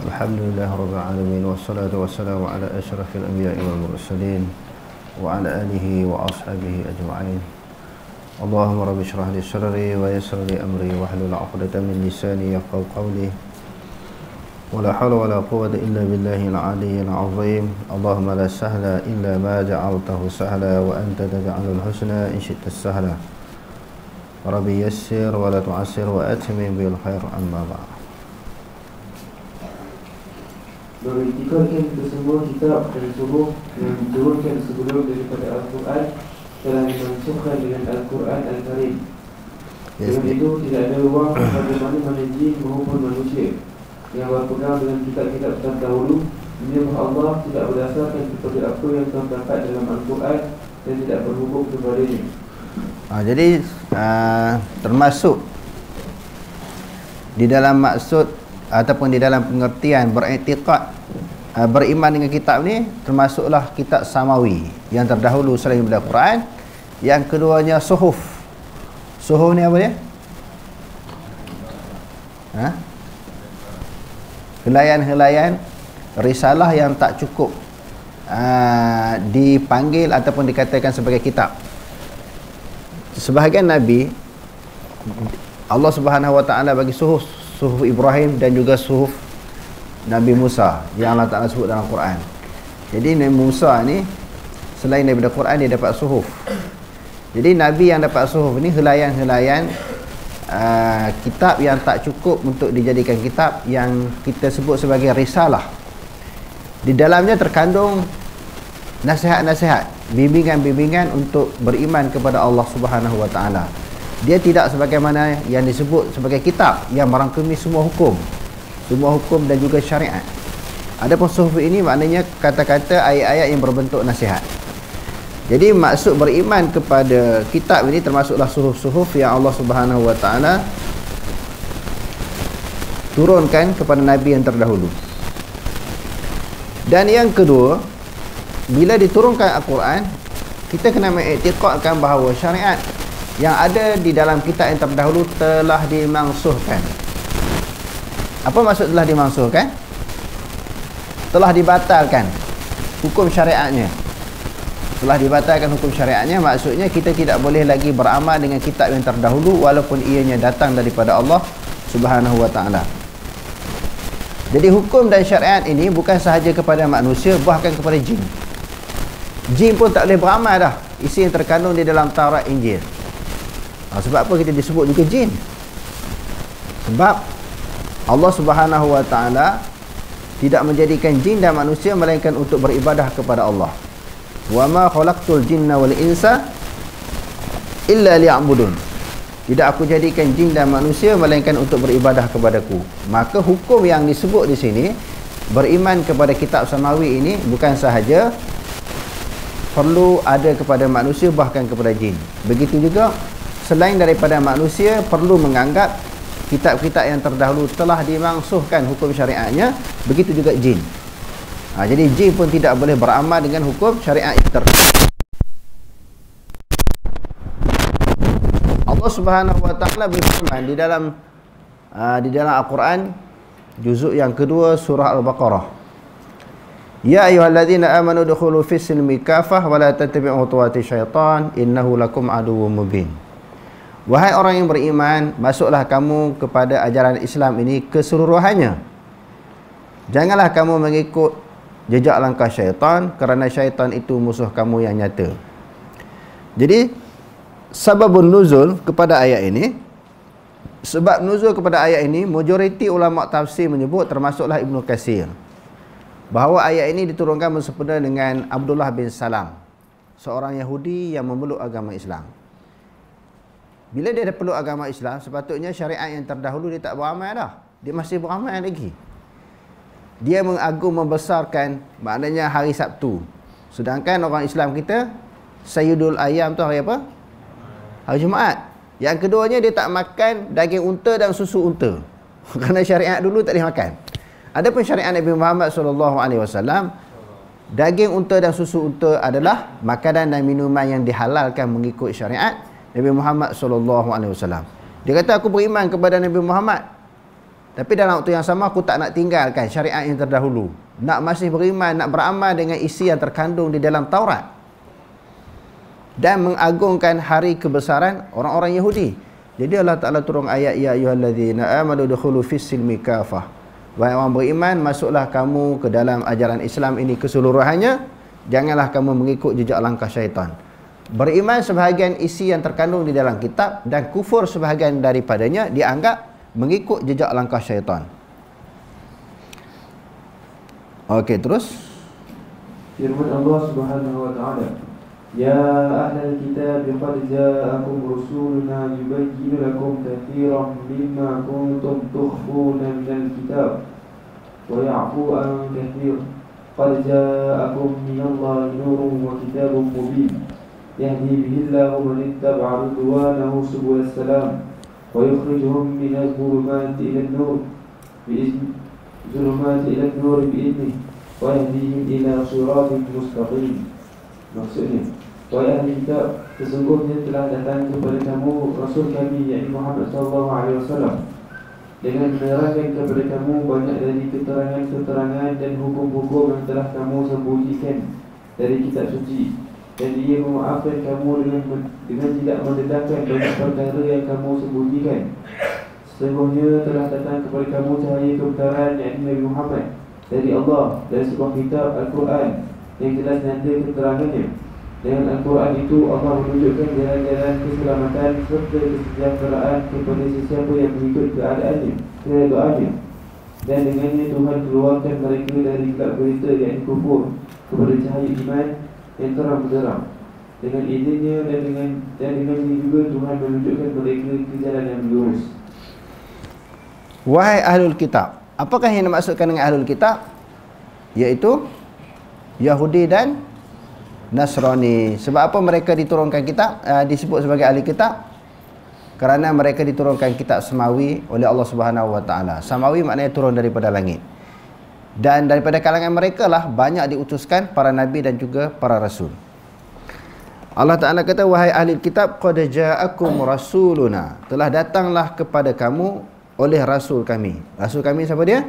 Alhamdulillah Rabbil Alamin. Wassalatu wassalamu ala ashrafil anbiya'i wal mursalin wa ala alihi wa ashabihi ajma'in. Allahumma rabbi shrah li sadri wa yassir li amri wahlul 'uqdatam min lisani yafqahu qawli. Wala hawla wala quwwata illa billahil 'aliyyil 'azim. Allahumma la sahla illa ma ja'altahu sahla wa anta taj'alul husna in syi'ta sahla. Rabbi yassir wa la tu'assir wa atmim bil khair, amma ba'd. Berikutkan kesemua kitab dan subuh yang diturunkan sebelum daripada Al-Quran telah dimansuhkan dengan Al-Quran Al-Karim. Dengan itu tidak ada ruang kepada mana-mana jin maupun manusia yang berpegang dengan kitab-kitab terdahulu menyembah Allah tidak berdasarkan kepada apa yang terdapat dalam Al-Quran dan tidak berhubung kepadanya. Jadi termasuk di dalam maksud ataupun di dalam pengertian beriktikad beriman dengan kitab ni, termasuklah kitab samawi yang terdahulu selain daripada Quran. Yang keduanya suhuf. Suhuf ni apa dia? Helaian-helaian risalah yang tak cukup dipanggil ataupun dikatakan sebagai kitab. Sebahagian Nabi Allah Subhanahu Wa Taala bagi suhuf Ibrahim dan juga suhuf Nabi Musa yang Allah Ta'ala sebut dalam Quran. Jadi Nabi Musa ni selain daripada Quran dia dapat suhuf. Jadi Nabi yang dapat suhuf ni helaian-helaian kitab yang tak cukup untuk dijadikan kitab, yang kita sebut sebagai risalah. Di dalamnya terkandung nasihat-nasihat, bimbingan-bimbingan untuk beriman kepada Allah Subhanahu Wa Ta'ala. Dia tidak sebagaimana yang disebut sebagai kitab yang merangkumi semua hukum dan juga syariat. Adapun suhuf ini maknanya kata-kata, ayat-ayat yang berbentuk nasihat. Jadi maksud beriman kepada kitab ini termasuklah suhuf-suhuf yang Allah Subhanahu Wa Taala turunkan kepada nabi yang terdahulu. Dan yang kedua, bila diturunkan Al-Quran, kita kena mengiktikadkan bahawa syariat yang ada di dalam kitab yang terdahulu telah dimansuhkan. Apa maksud telah dimansuhkan? Telah dibatalkan hukum syariatnya. Telah dibatalkan hukum syariatnya, maksudnya kita tidak boleh lagi beramal dengan kitab yang terdahulu walaupun ianya datang daripada Allah Subhanahu Wa Taala. Jadi hukum dan syariat ini bukan sahaja kepada manusia, bahkan kepada jin. Jin pun tak boleh beramal dah isi yang terkandung di dalam Taurat Injil. Sebab apa kita disebut juga jin? Sebab Allah Subhanahu Wa Taala tidak menjadikan jin dan manusia melainkan untuk beribadah kepada Allah. Wa ma khalaqtul jinna wal insa illa liya'budun. Tidak aku jadikan jin dan manusia melainkan untuk beribadah kepadaku. Maka hukum yang disebut di sini, beriman kepada kitab samawi ini, bukan sahaja perlu ada kepada manusia, bahkan kepada jin. Begitu juga selain daripada manusia perlu menganggap kitab-kitab yang terdahulu telah dimansuhkan hukum syariatnya, begitu juga jin. Jadi jin pun tidak boleh beramal dengan hukum syariat yang terdahulu. Allah Subhanahu Wa Taala berfirman di dalam Al-Quran juzuk yang kedua surah Al-Baqarah. Ya ayyuhalladzina amanu dukhulu fis silmi kafah wa la tattabi'u khutuwati syaitan innahu lakum aduwwum mubin. Wahai orang yang beriman, masuklah kamu kepada ajaran Islam ini keseluruhannya. Janganlah kamu mengikut jejak langkah syaitan, kerana syaitan itu musuh kamu yang nyata. Jadi sababun nuzul kepada ayat ini, sebab nuzul kepada ayat ini, majoriti ulama tafsir menyebut, termasuklah Ibnu Katsir, bahawa ayat ini diturunkan bersempena dengan Abdullah bin Salam, seorang Yahudi yang memeluk agama Islam. Bila dia dah peluk agama Islam, sepatutnya syariat yang terdahulu dia tak beramal dah. Dia masih beramal lagi. Dia mengagung membesarkan, maknanya hari Sabtu. Sedangkan orang Islam kita, Sayyidul Ayyam tu hari apa? Hari Jumaat. Yang keduanya, dia tak makan daging unta dan susu unta. Kerana syariat dulu tak boleh makan. Adapun syariat Nabi Muhammad SAW, daging unta dan susu unta adalah makanan dan minuman yang dihalalkan mengikut syariat Nabi Muhammad SAW. Dia kata, aku beriman kepada Nabi Muhammad. Tapi dalam waktu yang sama aku tak nak tinggalkan syariat yang terdahulu. Nak masih beriman, nak beramal dengan isi yang terkandung di dalam Taurat. Dan mengagungkan hari kebesaran orang-orang Yahudi. Jadi Allah Ta'ala turun ayat, ya ayyuhalladzina amanu dukhulu fis-silmi kafah. Wahai orang beriman, masuklah kamu ke dalam ajaran Islam ini keseluruhannya. Janganlah kamu mengikut jejak langkah syaitan. Beriman sebahagian isi yang terkandung di dalam kitab, dan kufur sebahagian daripadanya dianggap mengikut jejak langkah syaitan. Okey, terus firman Allah Subhanahu wa taala, ya ahlal kitab qad ja'akum rusuluna yubayyinu lakum katsiran mimma kuntum tukhfuna minal kitab wa ya'fu an katsir qad ja'akum minallahi nurun wa kitabun mubin yahdi bihi Allahu man ittaba'a ridwanahu subulas salam ويخرجهم من الظلمات إلى النور بإذنه ويهديهم إلى صراط مستقيم. Maksudnya, wahai ahli kitab, sesungguhnya telah datang kepada kamu Rasul kami, yakni Muhammad SAW, dengan menerangkan kepada kamu banyak dari keterangan-keterangan dan hukum-hukum yang telah kamu sembunyikan dari kitab suci. Dan dia memaafkan kamu dengan tidak mendedahkan banyak perkara yang kamu sembunyikan. Sesungguhnya telah datang kepada kamu cahaya kebenaran, yakni Nabi Muhammad, dari Allah, dan sebuah kitab Al-Quran yang jelas nanti keterangannya. Dengan Al-Quran itu Allah menunjukkan jalan-jalan keselamatan serta kesejahteraan kepada sesiapa yang mengikut keadaannya. Dan dengannya Tuhan keluarkan mereka dari gelap berita, yakni kufur, kepada cahaya iman yang terang benderang. Dengan izinnya dan dengannya juga Tuhan menunjukkan mereka ke jalan yang lurus. Wahai ahlul kitab, apakah yang dimaksudkan dengan ahlul kitab? Iaitu Yahudi dan Nasrani. Sebab apa mereka diturunkan kitab, disebut sebagai ahli kitab? Kerana mereka diturunkan kitab samawi oleh Allah Subhanahu wa taala. Samawi maknanya turun daripada langit. Dan daripada kalangan mereka lah banyak diutuskan para nabi dan juga para rasul. Allah Ta'ala kata, wahai ahli kitab, qad ja'akum rasuluna, telah datanglah kepada kamu oleh rasul kami. Rasul kami siapa dia?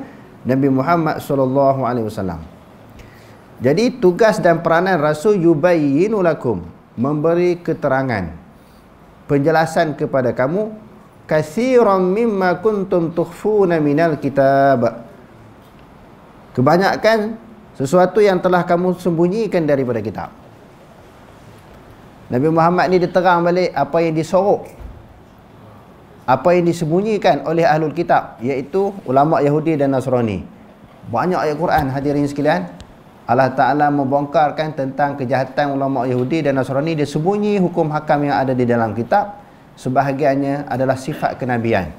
Nabi Muhammad SAW. Jadi tugas dan peranan rasul yubayyinu lakum, memberi keterangan, penjelasan kepada kamu, katsiran mimma kuntum tukhfuna minal kitab, kebanyakan sesuatu yang telah kamu sembunyikan daripada kitab. Nabi Muhammad ni diterang balik apa yang disorok, apa yang disembunyikan oleh ahlul kitab, iaitu ulama Yahudi dan Nasrani. Banyak ayat Quran hadirin sekalian, Allah Ta'ala membongkarkan tentang kejahatan ulama Yahudi dan Nasrani. Dia sembunyi hukum hakam yang ada di dalam kitab. Sebahagiannya adalah sifat kenabian.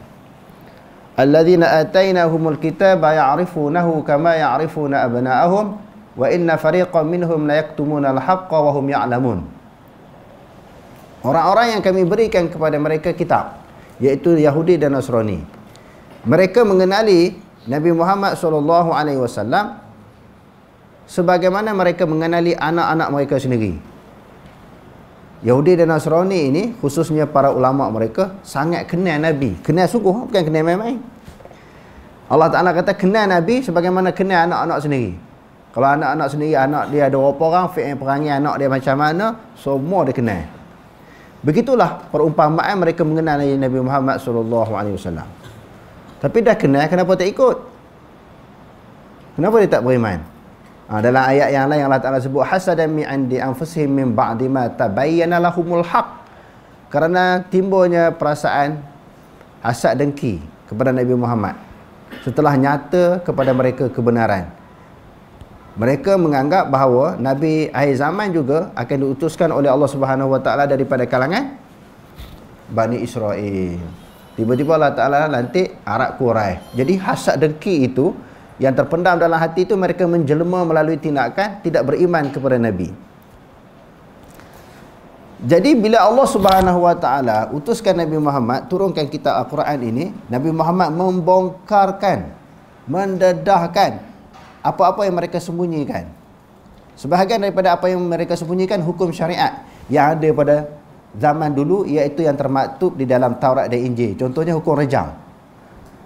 Alladzina atainahumul kitaba ya'rifunahu kama ya'rifuna abna'ahum wa inna fariqan minhum la yaktumuna al-haqqa wa hum ya'lamun. Orang-orang yang kami berikan kepada mereka kitab, iaitu Yahudi dan Nasrani, mereka mengenali Nabi Muhammad SAW sebagaimana mereka mengenali anak-anak mereka sendiri. Yahudi dan Nasrani ini, khususnya para ulama mereka, sangat kenal Nabi. Kenal sungguh, bukan kenal main-main. Allah Ta'ala kata kenal Nabi sebagaimana kenal anak-anak sendiri. Kalau anak-anak sendiri, anak dia ada berapa orang, fi'il perangai anak dia macam mana, semua dia kenal. Begitulah perumpamaan mereka mengenal Nabi Muhammad SAW. Tapi dah kenal, kenapa tak ikut? Kenapa dia tak beriman? Dalam ayat yang lain Allah Ta'ala sebut hasadan min indi anfusihim min ba'di ma tabayyana lahumul haq, kerana timbulnya perasaan hasad dengki kepada Nabi Muhammad setelah nyata kepada mereka kebenaran. Mereka menganggap bahawa Nabi akhir zaman juga akan diutuskan oleh Allah Subhanahu wa taala daripada kalangan Bani Israel. Tiba-tiba Allah Ta'ala lantik Arab Quraisy. Jadi hasad dengki itu yang terpendam dalam hati itu mereka menjelma melalui tindakan tidak beriman kepada Nabi. Jadi bila Allah Subhanahu wa taala utuskan Nabi Muhammad, turunkan kitab Al-Quran ini, Nabi Muhammad membongkarkan, mendedahkan apa-apa yang mereka sembunyikan. Sebahagian daripada apa yang mereka sembunyikan hukum syariat yang ada pada zaman dulu, iaitu yang termaktub di dalam Taurat dan Injil. Contohnya hukum rejam.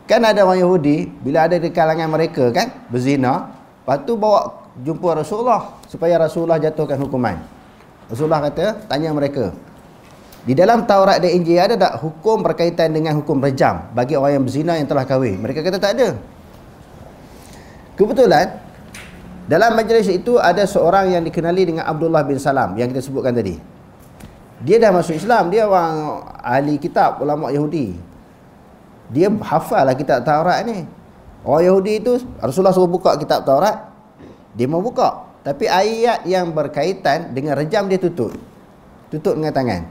Kan ada orang Yahudi, bila ada di kalangan mereka kan, berzina, lepas tu bawa jumpa Rasulullah, supaya Rasulullah jatuhkan hukuman. Rasulullah kata, tanya mereka, di dalam Taurat dan Injil ada tak hukum berkaitan dengan hukum rejam bagi orang yang berzina yang telah kahwin? Mereka kata tak ada. Kebetulan, dalam majlis itu ada seorang yang dikenali dengan Abdullah bin Salam yang kita sebutkan tadi. Dia dah masuk Islam, dia orang ahli kitab, ulama Yahudi. Dia hafal lah kitab Taurat ni. Orang Yahudi itu, Rasulullah suruh buka kitab Taurat, dia mau buka. Tapi ayat yang berkaitan dengan rejam dia tutup. Tutup dengan tangan.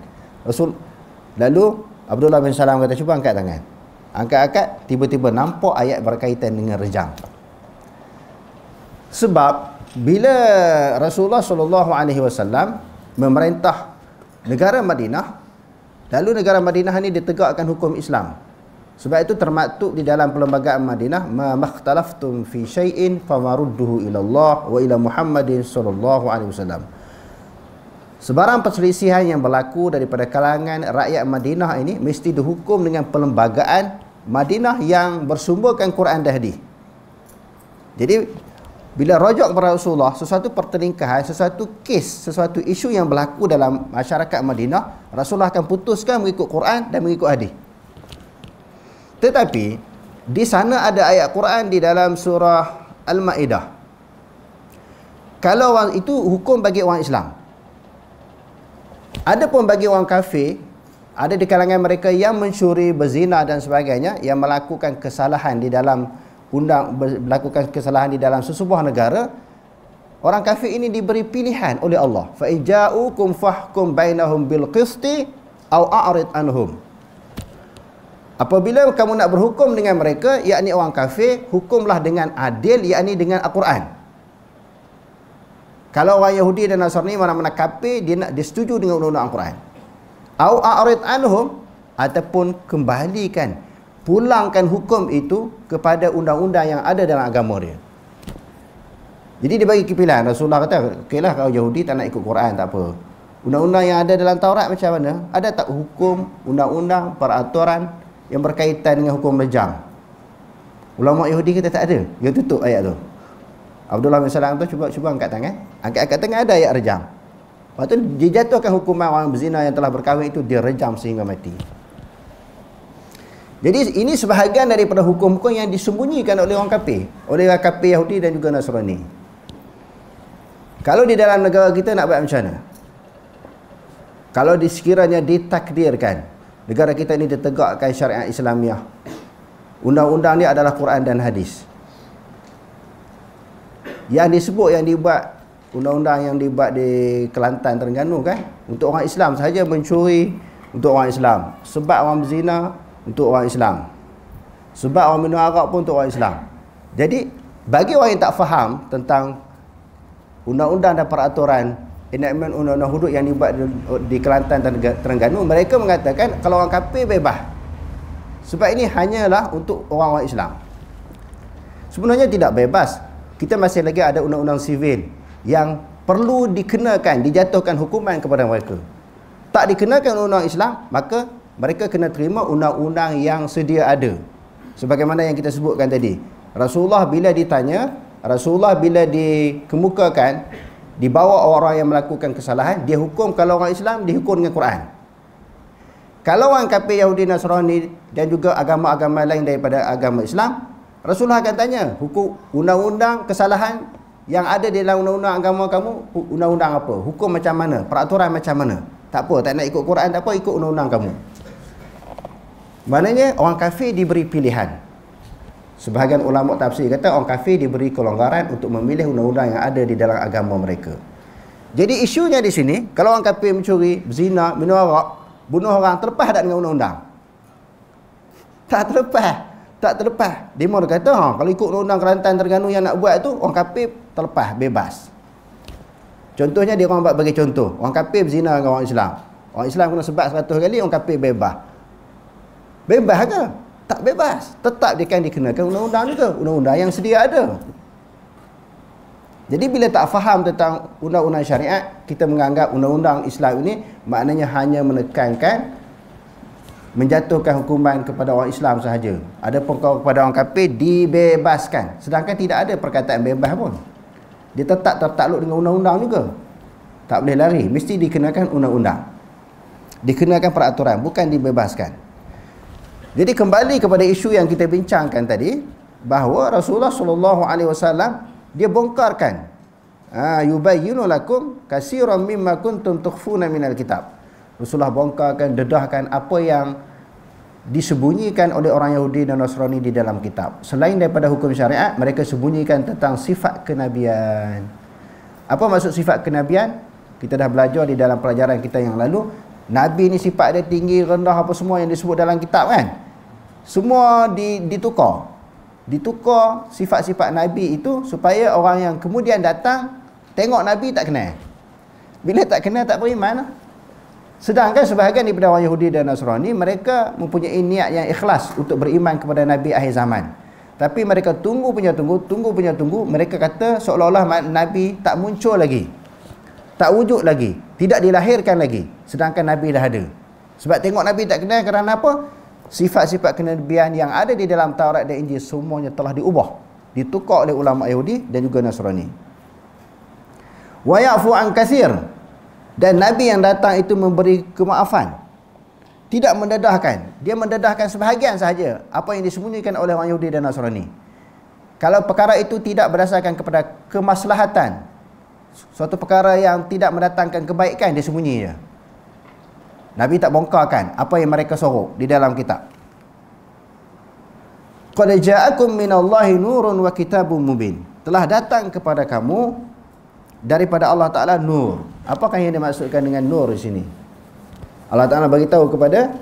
Lalu Abdullah bin Salam kata, cuba angkat tangan. Angkat-angkat, tiba-tiba nampak ayat berkaitan dengan rejam. Sebab bila Rasulullah SAW memerintah negara Madinah, lalu negara Madinah ni ditegakkan hukum Islam. Sebab itu termaktub di dalam perlembagaan Madinah, ma makhtalaftum fi syai'in famarudduhu ila Allah wa ila Muhammadin sallallahu alaihi wasallam. Sebarang perselisihan yang berlaku daripada kalangan rakyat Madinah ini mesti dihukum dengan perlembagaan Madinah yang bersumberkan Quran dan hadis. Jadi bila rujuk kepada Rasulullah, sesuatu pertelingkahan, sesuatu kes, sesuatu isu yang berlaku dalam masyarakat Madinah, Rasulullah akan putuskan mengikut Quran dan mengikut hadis. Tetapi di sana ada ayat Quran di dalam surah Al-Maidah. Kalau orang itu hukum bagi orang Islam. Adapun bagi orang kafir, ada di kalangan mereka yang mencuri, berzina dan sebagainya, yang melakukan kesalahan di dalam melakukan kesalahan di dalam sesebuah negara, orang kafir ini diberi pilihan oleh Allah. Fa in ja'ukum fahkum bainahum bil qisti aw a'rid anhum. Apabila kamu nak berhukum dengan mereka, yakni orang kafir, hukumlah dengan adil, yakni dengan Al-Quran. Kalau orang Yahudi dan Nasrani mana-mana kafir, dia setuju dengan undang-undang Al-Quran. Au a'rid anhum, ataupun kembalikan, pulangkan hukum itu kepada undang-undang yang ada dalam agama dia. Jadi dia bagi pilihan. Rasulullah kata, okeylah kalau Yahudi tak nak ikut Quran, tak apa. Undang-undang yang ada dalam Taurat macam mana? Ada tak hukum, undang-undang, peraturan yang berkaitan dengan hukum rejam? Ulama Yahudi kata tak ada. Dia tutup ayat tu. Abdullah bin Salam tu cuba angkat tangan. Angkat tangan, ada ayat rejam. Lepas tu dia jatuhkan hukuman orang berzina yang telah berkahwin itu, dia rejam sehingga mati. Jadi ini sebahagian daripada hukum-hukum yang disembunyikan oleh orang kafir, oleh orang kafir Yahudi dan juga Nasrani. Kalau di dalam negara kita nak buat macam mana? Kalau sekiranya ditakdirkan negara kita ini ditegakkan syariat Islamiah, undang-undang dia adalah Quran dan hadis. Yang disebut, yang dibuat, undang-undang yang dibuat di Kelantan, Terengganu kan, untuk orang Islam sahaja, mencuri untuk orang Islam, sebab orang berzina untuk orang Islam, sebab orang minum arak pun untuk orang Islam. Jadi bagi orang yang tak faham tentang undang-undang dan peraturan enactment undang-undang hudud yang dibuat di Kelantan dan Terengganu, mereka mengatakan kalau orang kafir bebas, sebab ini hanyalah untuk orang-orang Islam. Sebenarnya tidak bebas. Kita masih lagi ada undang-undang sivil yang perlu dikenakan, dijatuhkan hukuman kepada mereka. Tak dikenakan undang-undang Islam, maka mereka kena terima undang-undang yang sedia ada. Sebagaimana yang kita sebutkan tadi, Rasulullah bila ditanya, Rasulullah bila dikemukakan, dibawa orang yang melakukan kesalahan, dia hukum. Kalau orang Islam, dihukum dengan Quran. Kalau orang kafir Yahudi, Nasrani dan juga agama-agama lain daripada agama Islam, Rasulullah akan tanya, hukum undang-undang kesalahan yang ada di dalam undang-undang agama kamu, undang-undang apa? Hukum macam mana? Peraturan macam mana? Tak apa, tak nak ikut Quran, tak apa, ikut undang-undang kamu. Maknanya orang kafir diberi pilihan. Sebahagian ulama tafsir kata orang kafir diberi kelonggaran untuk memilih undang-undang yang ada di dalam agama mereka. Jadi isunya di sini, kalau orang kafir mencuri, berzina, minum arak, bunuh orang, terlepas tak dengan undang-undang? Tak terlepas. Tak terlepas. Dia mahu kata, kalau ikut undang-undang Kelantan Terengganu yang nak buat tu, orang kafir terlepas, bebas. Contohnya dia orang bagi contoh, orang kafir berzina dengan orang Islam. Orang Islam kena sebat 100 kali, orang kafir bebas. Bebas ke? Tak bebas. Tetap dia kan dikenakan undang-undang juga, undang-undang yang sedia ada. Jadi bila tak faham tentang undang-undang syariat, kita menganggap undang-undang Islam ini maknanya hanya menekankan menjatuhkan hukuman kepada orang Islam sahaja. Adapun kepada orang kafir dibebaskan. Sedangkan tidak ada perkataan bebas pun. Dia tetap tertakluk dengan undang-undang juga. Tak boleh lari, mesti dikenakan undang-undang. Dikenakan peraturan, bukan dibebaskan. Jadi kembali kepada isu yang kita bincangkan tadi, bahawa Rasulullah SAW dia bongkarkan yubayyinu lakum katsiran mimma kuntum tukhfuna minal kitab. Rasulullah bongkarkan, dedahkan apa yang disembunyikan oleh orang Yahudi dan Nasrani di dalam kitab. Selain daripada hukum syariat, mereka sembunyikan tentang sifat kenabian. Apa maksud sifat kenabian? Kita dah belajar di dalam pelajaran kita yang lalu. Nabi ni sifat dia tinggi, rendah, apa semua yang disebut dalam kitab kan. Semua ditukar. Ditukar sifat-sifat Nabi itu supaya orang yang kemudian datang tengok Nabi tak kenal. Bila tak kenal tak beriman lah. Sedangkan sebahagian daripada orang Yahudi dan Nasrani, mereka mempunyai niat yang ikhlas untuk beriman kepada Nabi akhir zaman. Tapi mereka tunggu, mereka kata seolah-olah Nabi tak muncul lagi, tak wujud lagi, tidak dilahirkan lagi, sedangkan Nabi dah ada. Sebab tengok Nabi tak kenal kerana apa? Sifat-sifat kenabian yang ada di dalam Taurat dan Injil semuanya telah diubah, ditukar oleh ulama Yahudi dan juga Nasrani. Wa ya'fu an katsir. Dan Nabi yang datang itu memberi kemaafan, tidak mendedahkan. Dia mendedahkan sebahagian sahaja apa yang disembunyikan oleh orang Yahudi dan Nasrani. Kalau perkara itu tidak berdasarkan kepada kemaslahatan, suatu perkara yang tidak mendatangkan kebaikan, dia sembunyi je. Nabi tak bongkarkan apa yang mereka sorok di dalam kitab. Qad ja'akum minallahi nurun wa kitabun mubin. Telah datang kepada kamu daripada Allah Ta'ala nur. Apakah yang dimaksudkan dengan nur di sini? Allah Ta'ala bagi tahu kepada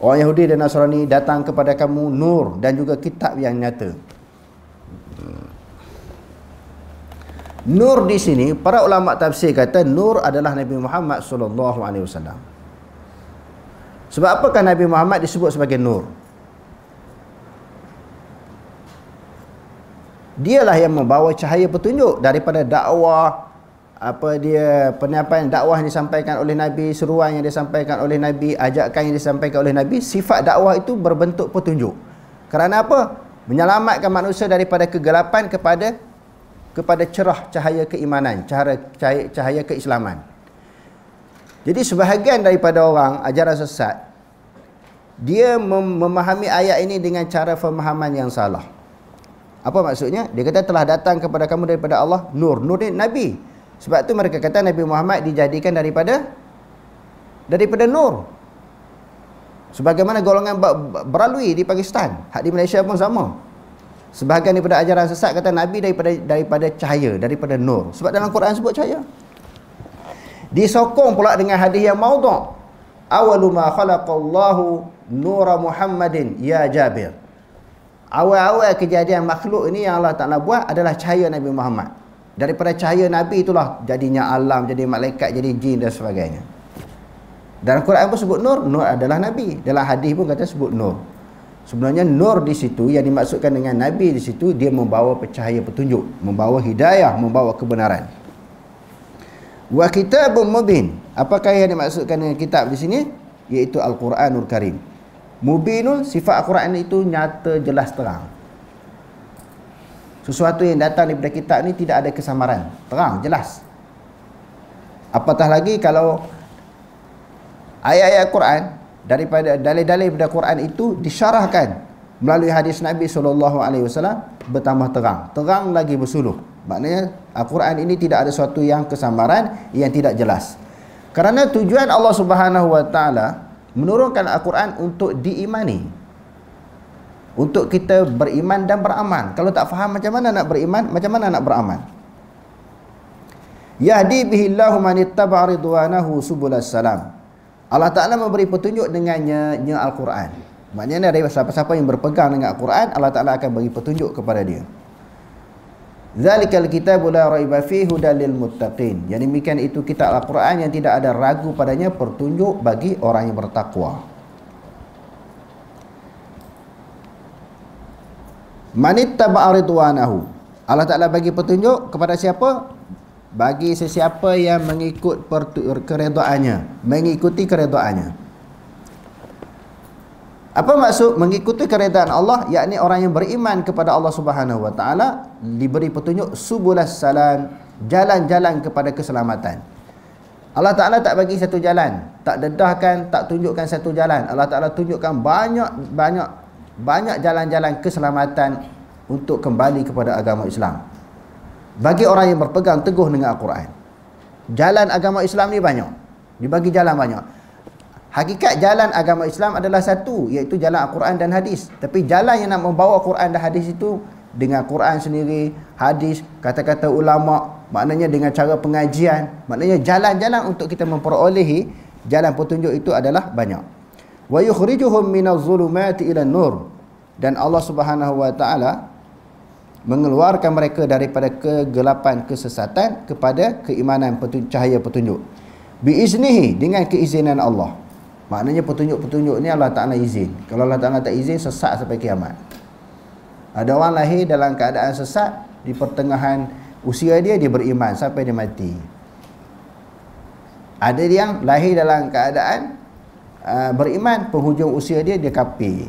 orang Yahudi dan Nasrani, datang kepada kamu nur dan juga kitab yang nyata. Nur di sini, para ulama tafsir kata nur adalah Nabi Muhammad SAW. Sebab apakah Nabi Muhammad disebut sebagai nur? Dialah yang membawa cahaya petunjuk daripada dakwah, penyampaian dakwah yang disampaikan oleh Nabi, seruan yang disampaikan oleh Nabi, ajakan yang disampaikan oleh Nabi. Sifat dakwah itu berbentuk petunjuk. Kerana apa? Menyelamatkan manusia daripada kegelapan kepada cerah cahaya keimanan, cahaya keislaman. Jadi sebahagian daripada orang ajaran sesat, dia memahami ayat ini dengan cara pemahaman yang salah. Apa maksudnya? Dia kata telah datang kepada kamu daripada Allah nur. Nur ni Nabi. Sebab tu mereka kata Nabi Muhammad dijadikan daripada nur. Sebagaimana golongan beralui di Pakistan, hak di Malaysia pun sama. Sebahagian daripada ajaran sesat kata Nabi daripada cahaya, daripada nur. Sebab dalam Quran sebut cahaya. Disokong pula dengan hadis yang maudhu'. Awalu ma khalaqallahu nura Muhammadin ya Jabir. Awal-awal kejadian makhluk ini yang Allah Ta'ala buat adalah cahaya Nabi Muhammad. Daripada cahaya Nabi itulah jadinya alam, jadi malaikat, jadi jin dan sebagainya. Dalam Quran pun sebut nur, nur adalah Nabi. Dalam hadis pun kata sebut nur. Sebenarnya nur di situ yang dimaksudkan dengan Nabi di situ, dia membawa cahaya petunjuk, membawa hidayah, membawa kebenaran. Wa kitabun mubin. Apakah yang dimaksudkan dengan kitab di sini? Iaitu Al-Quranul Karim. Mubinun, sifat Al-Quran itu nyata, jelas, terang. Sesuatu yang datang daripada kitab ni tidak ada kesamaran, terang, jelas. Apatah lagi kalau ayat-ayat Quran, daripada dalil-dalil daripada Quran itu disyarahkan melalui hadis Nabi SAW, bertambah terang. Terang lagi bersuluh. Maknanya Al-Quran ini tidak ada sesuatu yang kesamaran, yang tidak jelas. Kerana tujuan Allah Subhanahu Wa Taala menurunkan Al-Quran untuk diimani, untuk kita beriman dan beramal. Kalau tak faham macam mana nak beriman, macam mana nak beramal. Yahdi bihillahu man ittaba'a ridwanahu subulas salam. Allah Ta'ala memberi petunjuk dengannya Al-Quran. Maknanya dari siapa-siapa yang berpegang dengan Al-Quran, Allah Ta'ala akan beri petunjuk kepada dia. Zalikal kitabu la raiba fihi hudal lil muttaqin. Yang demikian itu kitab Al-Quran yang tidak ada ragu padanya, petunjuk bagi orang yang bertakwa. Manittaba'a ridwanahu. Allah Ta'ala bagi petunjuk kepada siapa? Bagi sesiapa yang mengikut keredaannya, mengikuti keredaannya. Apa maksud mengikuti keredaan Allah? Yakni orang yang beriman kepada Allah Subhanahu wa taala diberi petunjuk subulas salam, jalan-jalan kepada keselamatan. Allah Taala tak bagi satu jalan, tak dedahkan, tak tunjukkan satu jalan. Allah Taala tunjukkan banyak jalan-jalan keselamatan untuk kembali kepada agama Islam. Bagi orang yang berpegang teguh dengan Al-Quran, jalan agama Islam ni banyak, dibagi jalan banyak. Hakikat jalan agama Islam adalah satu, iaitu jalan Al-Quran dan hadis. Tapi jalan yang nak membawa Quran dan hadis itu dengan Quran sendiri, hadis, kata-kata ulama, maknanya dengan cara pengajian, maknanya jalan-jalan untuk kita memperolehi jalan petunjuk itu adalah banyak. Wa yukhrijuhum minaz zulumati ilan nur, dan Allah Subhanahu wa taala mengeluarkan mereka daripada kegelapan kesesatan kepada keimanan cahaya petunjuk. Biiznihi, dengan keizinan Allah. Maknanya petunjuk-petunjuk ni Allah Ta'ala izin. Kalau Allah Ta'ala tak izin, sesat sampai kiamat. Ada orang lahir dalam keadaan sesat, di pertengahan usia dia beriman sampai dia mati. Ada yang lahir dalam keadaan beriman, penghujung usia dia kafir.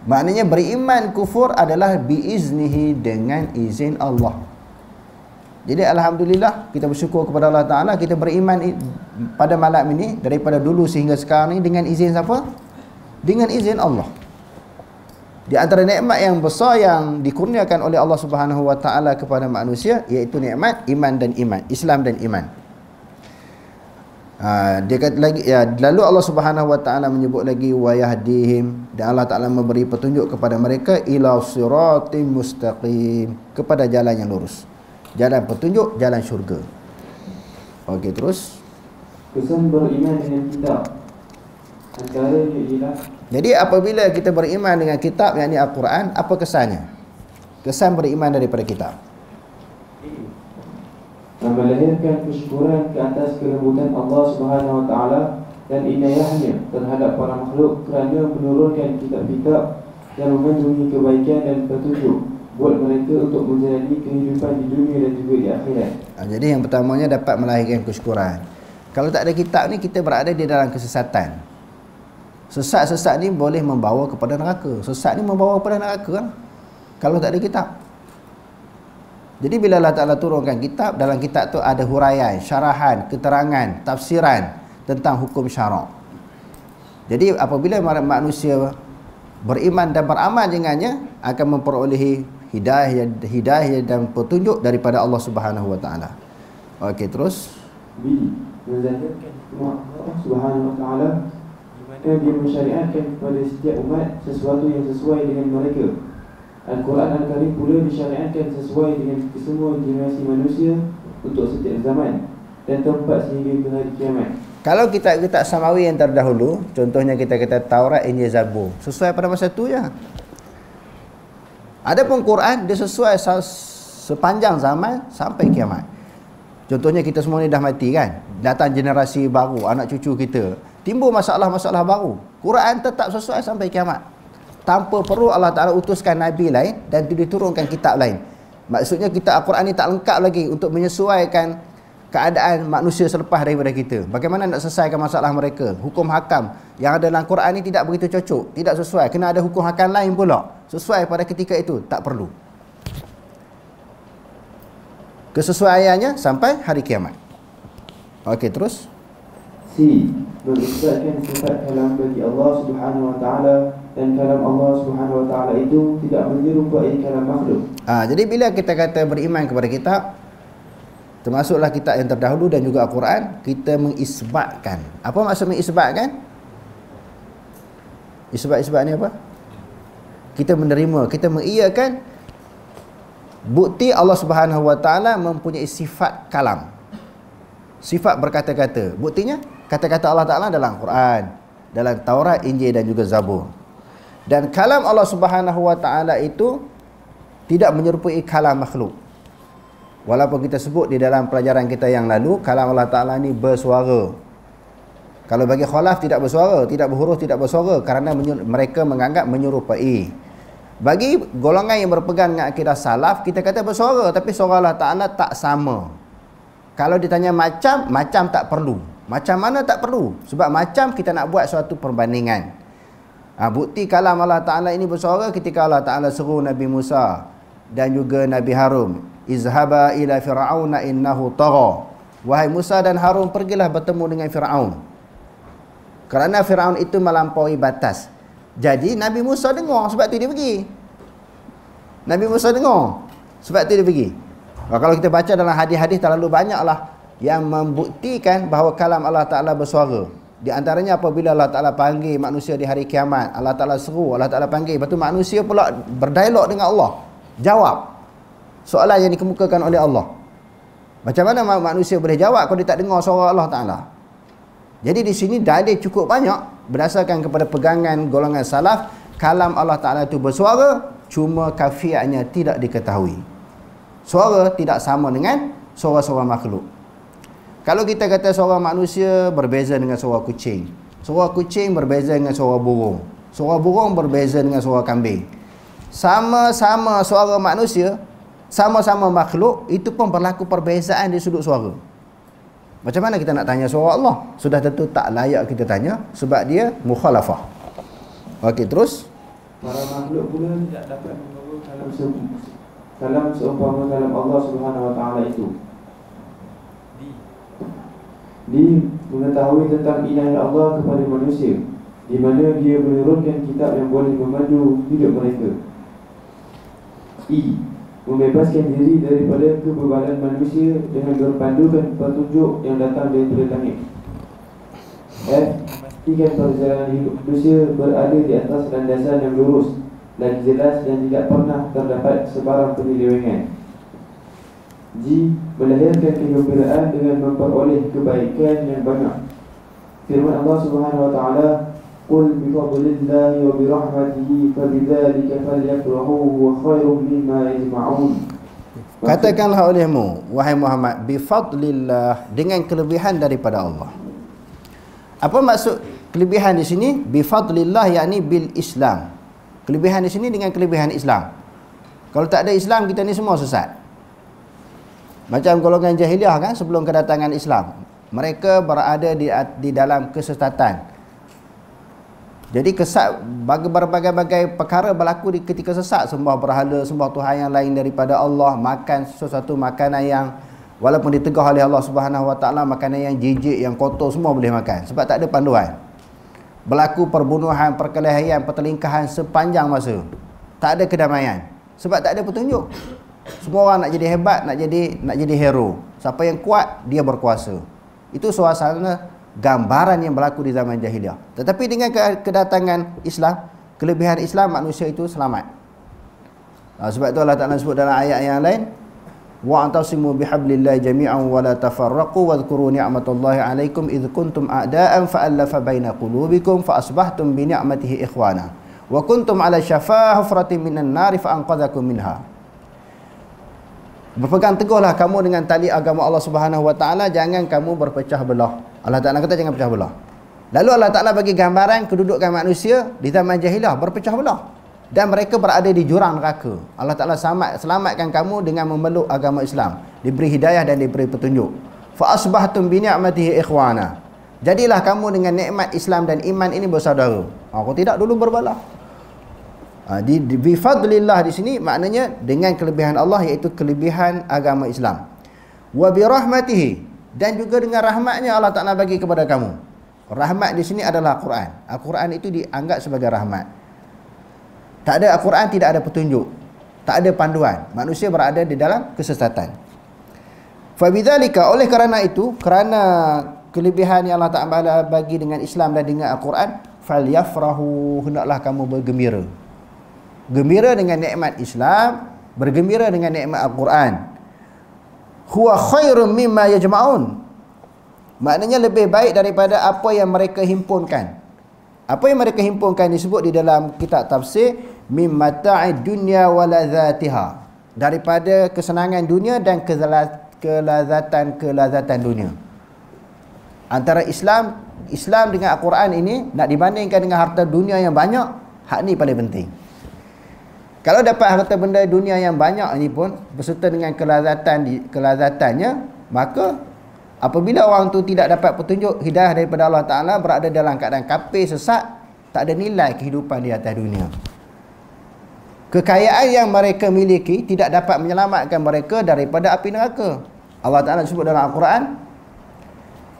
Maknanya beriman kufur adalah biiznihi, dengan izin Allah. Jadi alhamdulillah, kita bersyukur kepada Allah Ta'ala, kita beriman pada malam ini daripada dulu sehingga sekarang ini dengan izin siapa? Dengan izin Allah. Di antara nikmat yang besar yang dikurniakan oleh Allah Subhanahu wa taala kepada manusia, iaitu nikmat iman dan iman, Islam dan iman. Dia kata lagi, lalu Allah Subhanahu wa taala menyebut lagi wa yahdihim, dan Allah Taala memberi petunjuk kepada mereka ila siratim mustaqim, kepada jalan yang lurus, jalan petunjuk, jalan syurga. Okey, terus kesan beriman dengan kitab antaranya ialah, jadi apabila kita beriman dengan kitab, yakni Al-Quran, apa kesannya? Kesan beriman daripada kitab, melahirkan kesyukuran ke atas kelembutan Allah Subhanahu wa taala dan inayahnya terhadap para makhluk kerana menurunkan kitab-kitab yang mengandungi kebaikan dan petunjuk buat mereka untuk menjalani kehidupan di dunia dan juga di akhirat. Jadi yang pertamanya dapat melahirkan kesyukuran. Kalau tak ada kitab ni, kita berada di dalam kesesatan. Sesat-sesat ni boleh membawa kepada neraka. Sesat ni membawa kepada neraka kan? Kalau tak ada kitab. Jadi bila Allah Ta'ala turunkan kitab, dalam kitab tu ada huraian, syarahan, keterangan, tafsiran tentang hukum syarak. Jadi apabila manusia beriman dan beramal dengannya, akan memperolehi hidayah dan petunjuk daripada Allah Subhanahu wa taala. Okey, terus menzahirkan Allah Subhanahu wa taala dan dia mensyariatkan kepada setiap umat sesuatu yang sesuai dengan mereka. Al-Quran Al-Karim pula disyariatkan sesuai dengan kesemua generasi manusia untuk setiap zaman dan tempat sehingga ke hari kiamat. Kalau kitab-kitab samawi yang terdahulu, contohnya kita kata Taurat, Injil, Zabur, sesuai pada masa tu ya. Adapun Quran, dia sesuai sepanjang zaman sampai kiamat. Contohnya kita semua ni dah mati kan, datang generasi baru, anak cucu kita, timbul masalah-masalah baru. Quran tetap sesuai sampai kiamat, tanpa perlu Allah Ta'ala utuskan Nabi lain dan diturunkan kitab lain. Maksudnya kitab Al-Quran ni tak lengkap lagi untuk menyesuaikan keadaan manusia selepas daripada kita. Bagaimana nak selesaikan masalah mereka? Hukum hakam yang ada dalam Quran ni tidak begitu cocok, tidak sesuai. Kena ada hukum hakam lain pula sesuai pada ketika itu. Tak perlu. Kesesuaiannya sampai hari kiamat. Okey, terus C. Mengisbatkan sifat kalam bagi Allah Subhanahu wa taala, dan kalam Allah Subhanahu wa taala itu tidak menyerupai kalam makhluk. Jadi bila kita kata beriman kepada kitab, termasuklah kitab yang terdahulu dan juga Al-Quran, kita mengisbatkan. Apa maksud mengisbatkan? Isbat-isbat ni apa? Kita menerima, kita mengiyakan bukti Allah Subhanahu wa taala mempunyai sifat kalam, sifat berkata-kata. Buktinya kata-kata Allah Ta'ala dalam Quran, dalam Taurat, Injil dan juga Zabur. Dan kalam Allah Subhanahu wa taala itu tidak menyerupai kalam makhluk. Walaupun kita sebut di dalam pelajaran kita yang lalu, kalam Allah Ta'ala ni bersuara. Kalau bagi khalaf tidak bersuara, tidak berhuruf, tidak bersuara, kerana mereka menganggap menyerupai. Bagi golongan yang berpegang dengan akidah salaf, kita kata bersuara, tapi suara Allah Ta'ala tak sama. Kalau ditanya macam tak perlu. Macam mana tak perlu? Sebab macam kita nak buat suatu perbandingan. Bukti kalam Allah Ta'ala ini bersuara ketika Allah Ta'ala seru Nabi Musa dan juga Nabi Harun, izhaba ila fir'auna innahu tagha. Wahai Musa dan Harun, pergilah bertemu dengan Fir'aun, kerana Fir'aun itu melampaui batas. Jadi Nabi Musa dengar, sebab tu dia pergi. Nabi Musa dengar, sebab tu dia pergi. Kalau kita baca dalam hadis-hadis, terlalu banyaklah yang membuktikan bahawa kalam Allah Ta'ala bersuara. Di antaranya apabila Allah Ta'ala panggil manusia di hari kiamat, Allah Ta'ala seru, Allah Ta'ala panggil, lepas tu manusia pula berdialog dengan Allah, jawab soalan yang dikemukakan oleh Allah. Macam mana manusia boleh jawab kalau dia tak dengar suara Allah Ta'ala? Jadi di sini dalil cukup banyak berdasarkan kepada pegangan golongan salaf, kalam Allah Ta'ala itu bersuara, cuma kafiatnya tidak diketahui. Suara tidak sama dengan suara-suara makhluk. Kalau kita kata suara manusia berbeza dengan suara kucing, suara kucing berbeza dengan suara burung berbeza dengan suara kambing. Sama-sama suara manusia, sama-sama makhluk, itu pun berlaku perbezaan di sudut suara. Macam mana kita nak tanya suara Allah? Sudah tentu tak layak kita tanya, sebab dia mukhalafah. Okey, terus. Para makhluk pula tidak dapat membawa kalam seumpama kalam Allah Subhanahu Wa Taala itu. Di mengetahui tentang inayah Allah kepada manusia, di mana dia menurunkan kitab yang boleh memandu hidup mereka. Membebaskan diri daripada kebebalan manusia dengan berpandukan petunjuk yang datang daripada langit. Pastikan perjalanan hidup manusia berada di atas landasan yang lurus dan jelas dan tidak pernah terdapat sebarang penyelewengan. Melahirkan kegembiraan dengan memperoleh kebaikan yang banyak. Firman Allah Subhanahu Wa Taala, "Qul bi fadlillahi wa bi rahmatihi fabidzalika falyafrahu huwa khairum mimma yajma'un." Katakanlah olehmu, wahai Muhammad, bi fadlillah, dengan kelebihan daripada Allah. Apa maksud kelebihan di sini? Bi fadlillah, yakni bil Islam. Kelebihan di sini dengan kelebihan Islam. Kalau tak ada Islam, kita ni semua sesat. Macam golongan jahiliah kan, sebelum kedatangan Islam, mereka berada di dalam kesesatan. Jadi berbagai-bagai perkara berlaku ketika sesat. Sembah berhala, sembah Tuhan yang lain daripada Allah, makan sesuatu makanan yang walaupun ditegah oleh Allah Subhanahu Wa Taala, makanan yang jijik, yang kotor, semua boleh makan sebab tak ada panduan. Berlaku perbunuhan, perkelahian, pertelingkahan sepanjang masa. Tak ada kedamaian sebab tak ada petunjuk. Semua orang nak jadi hebat, nak jadi hero. Siapa yang kuat, dia berkuasa. Itu suasana gambaran yang berlaku di zaman jahiliah. Tetapi dengan kedatangan Islam, kelebihan Islam, manusia itu selamat. Sebab itu Allah Ta'ala sebut dalam ayat yang lain, wa antasimu bihablillahi jami'an wa la tafarraqu wadhkuru ni'matallahi 'alaikum idh kuntum a'da'an fa'alafa baina qulubikum fa asbahtum bi ni'matihi ikhwana wa kuntum 'ala syafa hufratin minan nari fa anqadhakum minha. Berpegang teguhlah kamu dengan tali agama Allah Subhanahu Wa Taala, jangan kamu berpecah belah. Allah Ta'ala kata jangan pecah belah. Lalu Allah Ta'ala bagi gambaran kedudukan manusia di zaman jahiliah berpecah belah dan mereka berada di jurang neraka. Allah Ta'ala selamatkan kamu dengan memeluk agama Islam, diberi hidayah dan diberi petunjuk. Fa asbahtum bi ni'matihi ikhwana. Jadilah kamu dengan nikmat Islam dan iman ini bersaudara. Aku tidak dulu berbelah. Bi fadlillah di sini maknanya dengan kelebihan Allah, iaitu kelebihan agama Islam. Wa bi rahmatihi, dan juga dengan rahmatnya Allah Ta'ala bagi kepada kamu. Rahmat di sini adalah Al-Quran. Al-Quran itu dianggap sebagai rahmat. Tak ada Al-Quran, tidak ada petunjuk, tak ada panduan. Manusia berada di dalam kesesatan. Fa bidzalika, oleh kerana itu, kerana kelebihan yang Allah Ta'ala bagi dengan Islam dan dengan Al-Quran, falyafrahu, hendaklah kamu bergembira. Gembira dengan nikmat Islam, bergembira dengan nikmat Al-Quran. Huwa khairum mimma yajma'un, maknanya lebih baik daripada apa yang mereka himpunkan. Apa yang mereka himpunkan disebut di dalam kitab tafsir mim mata'id dunya wa ladzatiha, daripada kesenangan dunia dan kelazatan dunia. Antara Islam dengan Al-Quran ini nak dibandingkan dengan harta dunia yang banyak, hak ni paling penting. Kalau dapat harta benda dunia yang banyak ini pun berserta dengan kelazatannya, maka apabila orang tu tidak dapat petunjuk hidayah daripada Allah Ta'ala, berada dalam keadaan kafir, sesat, tak ada nilai kehidupan di atas dunia. Kekayaan yang mereka miliki tidak dapat menyelamatkan mereka daripada api neraka. Allah Ta'ala sebut dalam Al-Quran,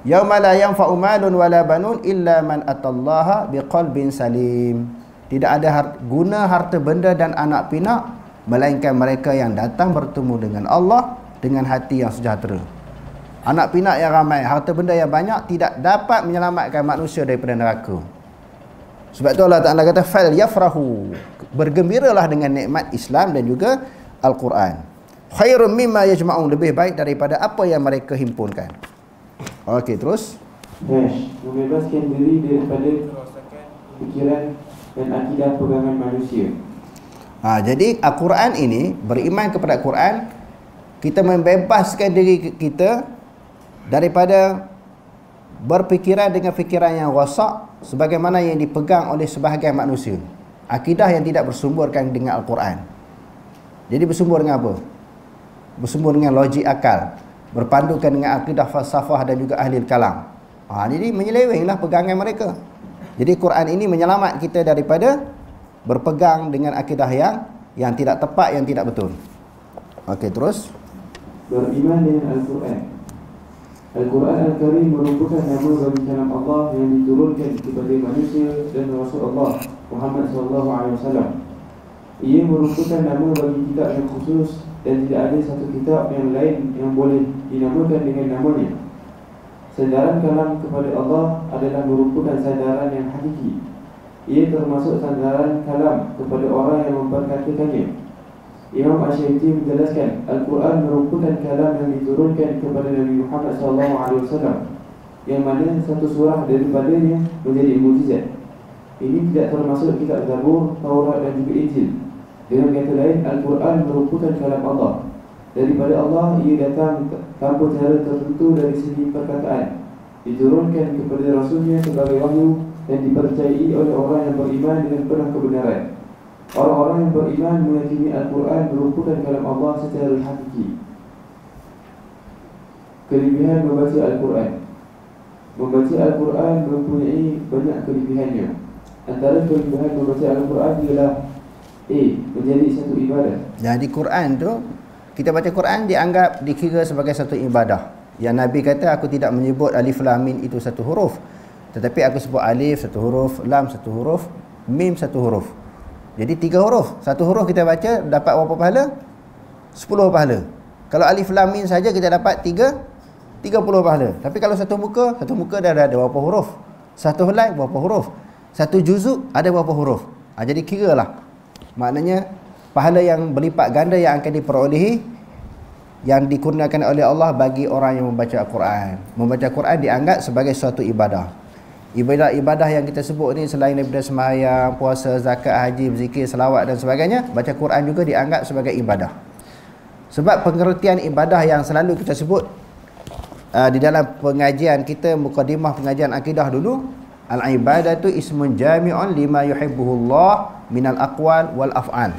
yauma la yanfa'u malun wala banun illa man atallaha biqalbin salim. Tidak ada guna harta benda dan anak pinak melainkan mereka yang datang bertemu dengan Allah dengan hati yang sejahtera. Anak pinak yang ramai, harta benda yang banyak tidak dapat menyelamatkan manusia daripada neraka. Sebab tu Allah Ta'ala kata fal yafrahu, bergembiralah dengan nikmat Islam dan juga Al-Quran. Khairum mimma yajma'un, lebih baik daripada apa yang mereka himpunkan. Okey, terus. Membebaskan diri daripada pikiran dan akidah pegangan manusia. Jadi Al-Quran ini, beriman kepada Al-Quran, kita membebaskan diri kita daripada berfikiran dengan fikiran yang rosak sebagaimana yang dipegang oleh sebahagian manusia. Akidah yang tidak bersumberkan dengan Al-Quran. Jadi bersumber dengan apa? Bersumber dengan logik akal, berpandukan dengan akidah falsafah dan juga ahli kalam. Jadi menyelewenglah pegangan mereka. Jadi Quran ini menyelamat kita daripada berpegang dengan akidah yang tidak tepat, yang tidak betul. Okey, terus. Beriman dengan Al-Quran. Al-Quran Al-Karim merupakan nama bagi kalam Allah yang diturunkan kepada manusia dan Rasul Allah Muhammad SAW. Ia merupakan nama bagi kitab yang khusus dan tidak ada satu kitab yang lain yang boleh dinamakan dengan namanya. Sandaran kalam kepada Allah adalah merupakan sandaran yang hakiki. Ia termasuk sandaran kalam kepada orang yang memperkatakannya. Imam Ash-Shaykhti menjelaskan, Al-Quran merupakan kalam yang diturunkan kepada Nabi Muhammad SAW, yang mana satu surah daripadanya menjadi mukjizat. Ini tidak termasuk kitab Zabur, Taurat dan juga Injil. Dengan kata lain, Al-Quran merupakan kalam Allah. Daripada Allah, ia datang tanpa cara tertentu dari segi perkataan. Diturunkan kepada Rasulnya sebagai wahyu dan dipercayai oleh orang yang beriman dengan penuh kebenaran. Orang-orang yang beriman meyakini Al-Quran merupakan kalam Allah secara hakiki. Kelebihan membaca Al-Quran. Membaca Al-Quran mempunyai banyak kelebihannya. Antara kelebihan membaca Al-Quran ialah menjadi satu ibadah. Jadi Quran tu, kita baca Quran dianggap dikira sebagai satu ibadah. Yang Nabi kata, aku tidak menyebut alif lam mim itu satu huruf, tetapi aku sebut alif satu huruf, lam satu huruf, mim satu huruf. Jadi 3 huruf. Satu huruf kita baca dapat berapa pahala? 10 pahala. Kalau alif lam mim saja kita dapat 30 pahala. Tapi kalau satu muka dah ada berapa huruf? Satu helai berapa huruf? Satu juzuk ada berapa huruf? Jadi kiralah. Maknanya pahala yang berlipat ganda yang akan diperolehi, yang dikurniakan oleh Allah bagi orang yang membaca Al-Quran. Membaca Al-Quran dianggap sebagai suatu ibadah. Ibadah yang kita sebut ni selain daripada sembahyang, puasa, zakat, haji, berzikir, selawat dan sebagainya, baca Quran juga dianggap sebagai ibadah. Sebab pengertian ibadah yang selalu kita sebut di dalam pengajian kita, mukadimah pengajian akidah dulu, al-ibadatu ismun jami'un lima yuhibbuhullah minal aqwal wal af'al.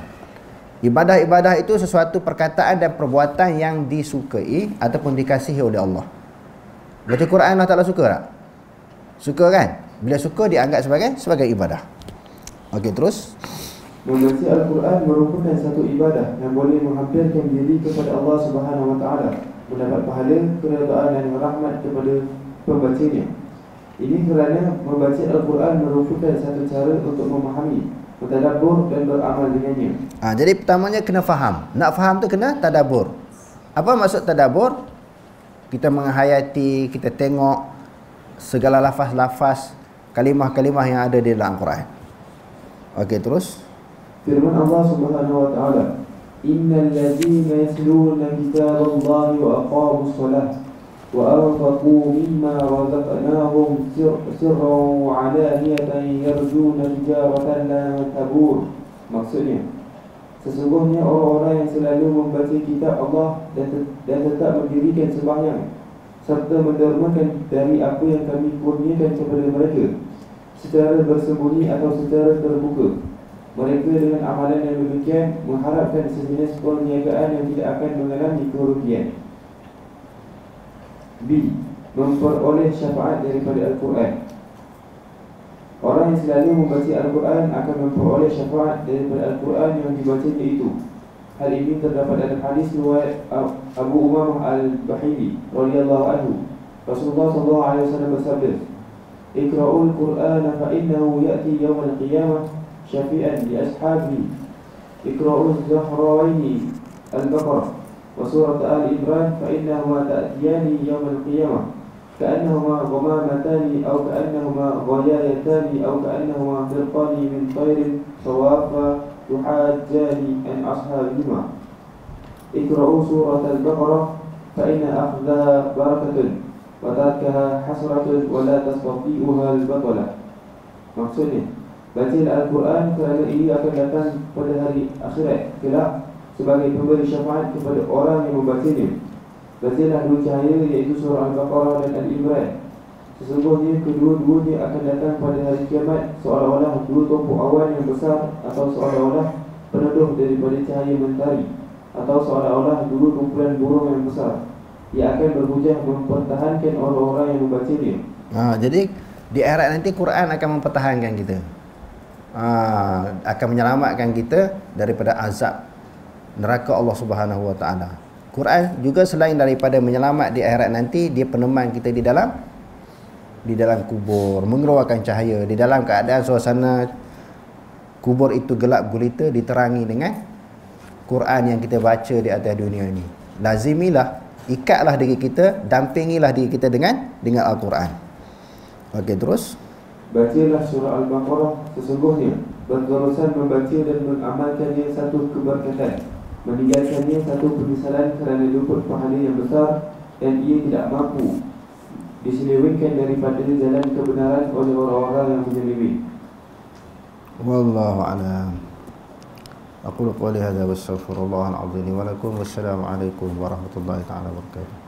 Ibadah-ibadah itu sesuatu perkataan dan perbuatan yang disukai ataupun dikasihi oleh Allah. Baca Quran Allah Ta'ala suka tak? Suka kan? Bila suka dianggap sebagai ibadah. Okey, terus. Membaca Al-Quran merupakan satu ibadah yang boleh menghampirkan diri kepada Allah Subhanahu Wa Taala, mendapat pahala, keredaan dan rahmat kepada pembacanya. Ini kerana membaca Al-Quran merupakan satu cara untuk memahami, mentadabbur dan beramal dengannya. Jadi pertamanya kena faham. Nak faham tu kena tadabbur. Apa maksud tadabbur? Kita menghayati, kita tengok segala lafaz-lafaz, kalimah-kalimah yang ada di dalam Al-Quran. Okey, terus. Firman Allah Subhanahu Wa Taala, Innal ladzina yatluna kitaballahi wa aqamus shalah wa anfaqu mimma razaqnahum sirran wa 'alaniyatan yarjuna tijaratan lan tabur. Maksudnya, sesungguhnya orang-orang yang selalu membaca kitab Allah dan tetap mendirikan sembahyang serta mendermakan dari apa yang kami kurniakan kepada mereka secara bersembunyi atau secara terbuka. Mereka dengan amalan yang demikian mengharapkan sejenis perniagaan yang tidak akan mengalami kerugian. B. Memperoleh syafaat daripada Al-Quran. Orang yang selalu membaca Al-Quran akan memperoleh syafaat daripada Al-Quran yang dibacanya itu. Hal ini terdapat dalam hadis riwayat Abu Umamah Al-Bahili radhiyallahu anhu. Rasulullah SAW bersabda, "Iqra'ul Qur'an fa innahu ya'ti yawm al-qiyamah syafi'an li ashabihi. Iqra'uz Zahrawaini Al-Baqarah wa surat Al-Imran fa innahuma ta'tiyani yawm al-qiyamah ka'annahuma ghamamatan aw ka'annahuma ghayayatan aw ka'annahuma firqani min tayrin sawafa yuhajjani an ashabihima. Iqra'u surat Al-Baqarah fa inna akhdaha barakatun wa tarkaha hasratun wa la tastati'uha al-batalah." Maksudnya, bacalah Al-Quran kerana ia akan datang pada hari akhirat kelak sebagai pemberi syafaat kepada orang yang membacanya. Bacalah dua cahaya, iaitu surah Al-Baqarah dan Al-Imran. Sesungguhnya kedua-duanya akan datang pada hari kiamat seolah-olah dua tumpuk awan yang besar, atau seolah-olah peneduh daripada cahaya mentari, atau seolah-olah dua kumpulan burung yang besar. Ia akan berhujah mempertahankan orang-orang yang membacanya. Jadi di akhirat nanti Quran akan mempertahankan kita, akan menyelamatkan kita daripada azab neraka Allah Subhanahu Wa Taala. Quran juga selain daripada menyelamat di akhirat nanti, dia peneman kita di dalam kubur, mengeluarkan cahaya di dalam keadaan suasana kubur itu gelap gulita, diterangi dengan Quran yang kita baca di atas dunia ini. Lazimilah, ikatlah diri kita, dampingilah diri kita dengan Al-Quran. Okey, terus. Bacalah surah Al-Baqarah, sesungguhnya berterusan membaca dan mengamalkannya satu keberkatan, meninggalkannya satu penyesalan kerana luput pahala yang besar, dan ia tidak mampu diselewengkan daripada jalan kebenaran oleh orang-orang yang menyeleweng. Wallahu a'lam. Aqulu qawli hadza wa astaghfirullahal azim wa lakum. Wassalamu alaikum warahmatullahi taala wabarakatuh.